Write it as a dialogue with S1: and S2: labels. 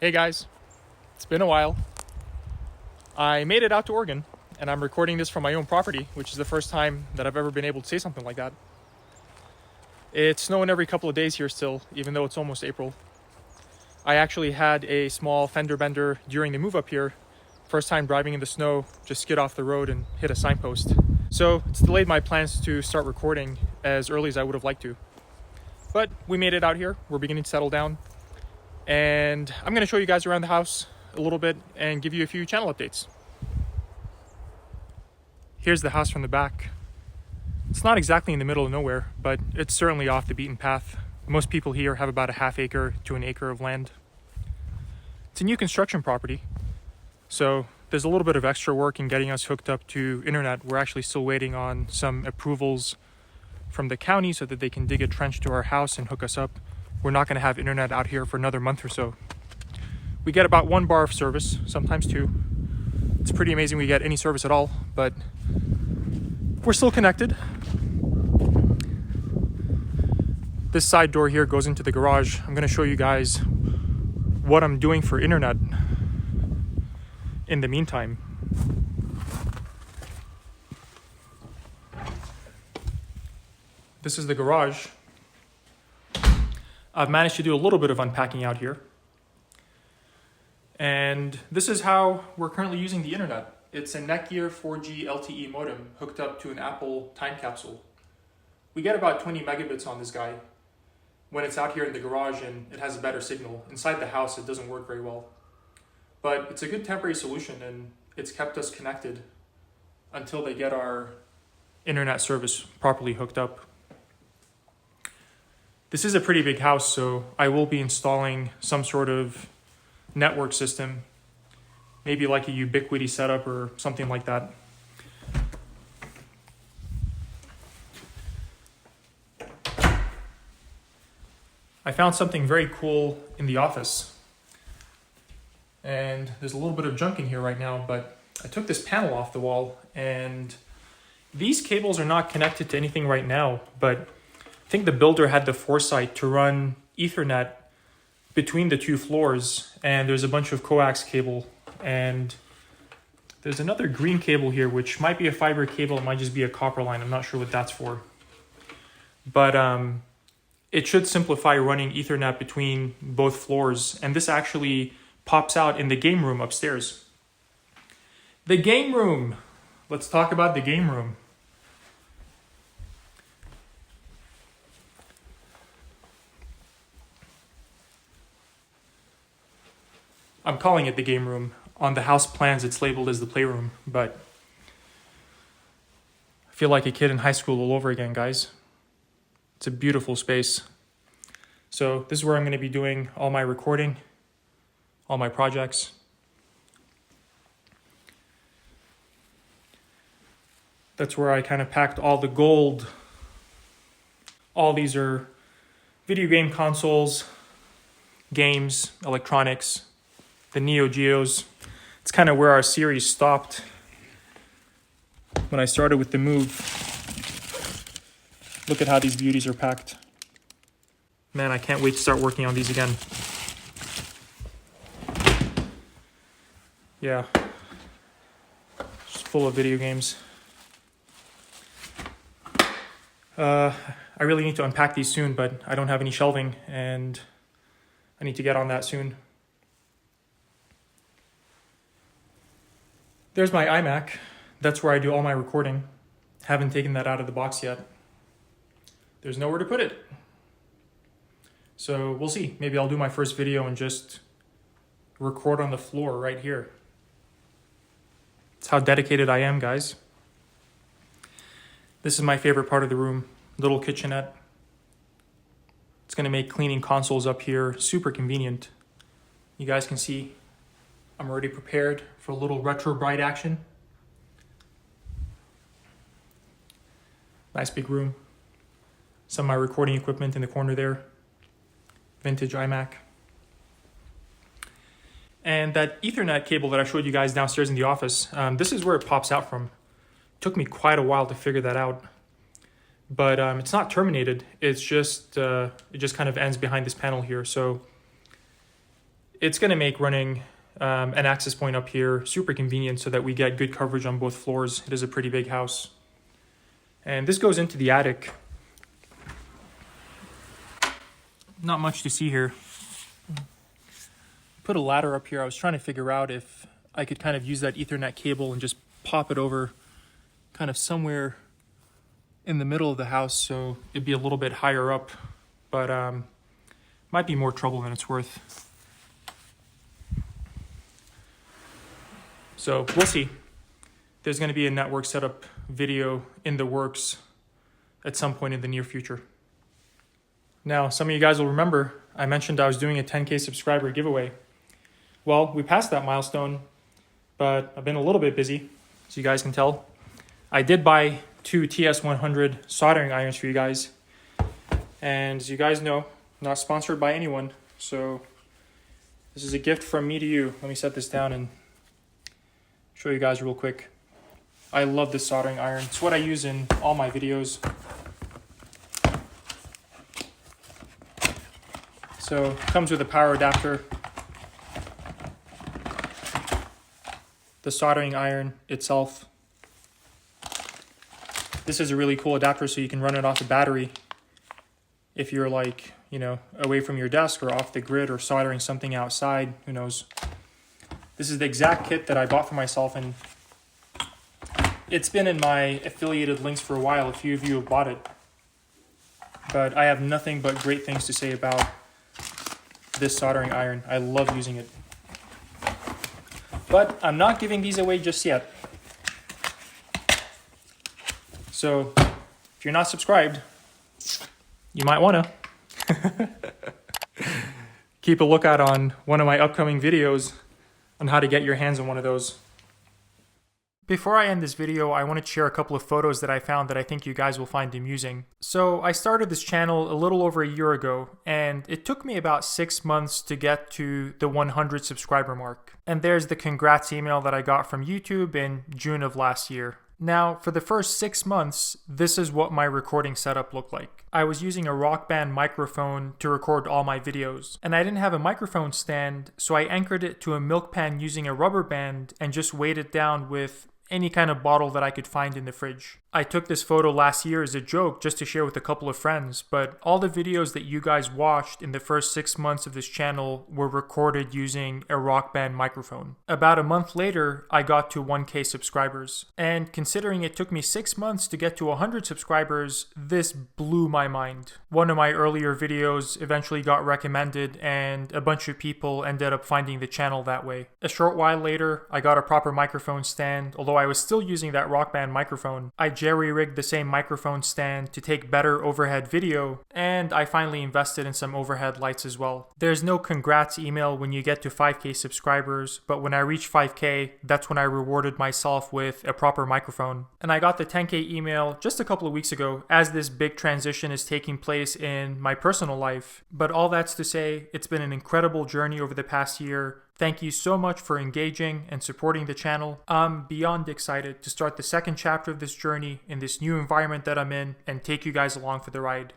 S1: Hey guys, it's been a while. I made it out to Oregon and I'm recording this from my own property, which is the first time that I've ever been able to say something like that. It's snowing every couple of days here still, even though it's almost April. I actually had a small fender bender during the move up here. First time driving in the snow, just skid off the road and hit a signpost. So it's delayed my plans to start recording as early as I would have liked to. But we made it out here. We're beginning to settle down. And I'm going to show you guys around the house a little bit and give you a few channel updates. Here's the house from the back. It's not exactly in the middle of nowhere, but it's certainly off the beaten path. Most people here have about a half acre to an acre of land. It's a new construction property, so there's a little bit of extra work in getting us hooked up to internet. We're actually still waiting on some approvals from the county so that they can dig a trench to our house and hook us up. We're not going to have internet out here for another month or so. We get about 1 bar of service, sometimes 2. It's pretty amazing we get any service at all, but we're still connected. This side door here goes into the garage. I'm going to show you guys what I'm doing for internet in the meantime. This is the garage. I've managed to do a little bit of unpacking out here. And this is how we're currently using the internet. It's a Netgear 4G LTE modem hooked up to an Apple time capsule. We get about 20 megabits on this guy when it's out here in the garage and it has a better signal. Inside the house, it doesn't work very well. But it's a good temporary solution and it's kept us connected until they get our internet service properly hooked up. This is a pretty big house, so I will be installing some sort of network system, maybe like a Ubiquiti setup or something like that. I found something very cool in the office, and there's a little bit of junk in here right now, but I took this panel off the wall, and these cables are not connected to anything right now, but I think the builder had the foresight to run Ethernet between the 2 floors, and there's a bunch of coax cable, and there's another green cable here, which might be a fiber cable, it might just be a copper line, I'm not sure what that's for. But it should simplify running Ethernet between both floors, and this actually pops out in the game room upstairs. The game room! Let's talk about the game room. I'm calling it the game room. On the house plans, it's labeled as the playroom, but I feel like a kid in high school all over again, guys. It's a beautiful space. So this is where I'm going to be doing all my recording, all my projects. That's where I kind of packed all the gold. All these are video game consoles, games, electronics, the Neo Geos. It's kind of where our series stopped when I started with the move. Look at how these beauties are packed. Man, I can't wait to start working on these again. Yeah, just full of video games. I really need to unpack these soon, but I don't have any shelving and I need to get on that soon. There's my iMac. That's where I do all my recording. Haven't taken that out of the box yet. There's nowhere to put it. So we'll see. Maybe I'll do my first video and just record on the floor right here. That's how dedicated I am, guys. This is my favorite part of the room. Little kitchenette. It's going to make cleaning consoles up here super convenient. You guys can see I'm already prepared for a little retro bright action. Nice big room. Some of my recording equipment in the corner there. Vintage iMac. And that Ethernet cable that I showed you guys downstairs in the office, this is where it pops out from. It took me quite a while to figure that out. But it's not terminated. It's just, it just kind of ends behind this panel here. So it's going to make running an access point up here super convenient so that we get good coverage on both floors. It is a pretty big house. And this goes into the attic. Not much to see here. Put a ladder up here. I was trying to figure out if I could kind of use that Ethernet cable and just pop it over kind of somewhere in the middle of the house so it'd be a little bit higher up, but might be more trouble than it's worth. So we'll see. There's going to be a network setup video in the works at some point in the near future. Now, some of you guys will remember I mentioned I was doing a 10K subscriber giveaway. Well, we passed that milestone, but I've been a little bit busy, as you guys can tell. I did buy 2 TS100 soldering irons for you guys. And as you guys know, not sponsored by anyone, so this is a gift from me to you. Let me set this down and show you guys real quick. I love this soldering iron. It's what I use in all my videos. So it comes with a power adapter. The soldering iron itself. This is a really cool adapter so you can run it off a battery if you're like, you know, away from your desk or off the grid or soldering something outside, who knows. This is the exact kit that I bought for myself, and it's been in my affiliated links for a while. A few of you have bought it, but I have nothing but great things to say about this soldering iron. I love using it. But I'm not giving these away just yet. So if you're not subscribed, you might want to. Keep a lookout on one of my upcoming videos on how to get your hands on one of those. Before I end this video, I want to share a couple of photos that I found that I think you guys will find amusing. So I started this channel a little over a year ago, and it took me about 6 months to get to the 100 subscriber mark. And there's the congrats email that I got from YouTube in June of last year. Now, for the first 6 months, this is what my recording setup looked like. I was using a Rock Band microphone to record all my videos, and I didn't have a microphone stand, so I anchored it to a milk pan using a rubber band and just weighed it down with any kind of bottle that I could find in the fridge. I took this photo last year as a joke just to share with a couple of friends, but all the videos that you guys watched in the first 6 months of this channel were recorded using a Rock Band microphone. About a month later, I got to 1K subscribers, and considering it took me 6 months to get to 100 subscribers, this blew my mind. One of my earlier videos eventually got recommended, and a bunch of people ended up finding the channel that way. A short while later, I got a proper microphone stand, although I was still using that Rock Band microphone. I jerry-rigged the same microphone stand to take better overhead video, and I finally invested in some overhead lights as well. There's no congrats email when you get to 5K subscribers, but when I reached 5K, that's when I rewarded myself with a proper microphone. And I got the 10K email just a couple of weeks ago as this big transition is taking place in my personal life. But all that's to say, it's been an incredible journey over the past year. Thank you so much for engaging and supporting the channel. I'm beyond excited to start the second chapter of this journey in this new environment that I'm in and take you guys along for the ride.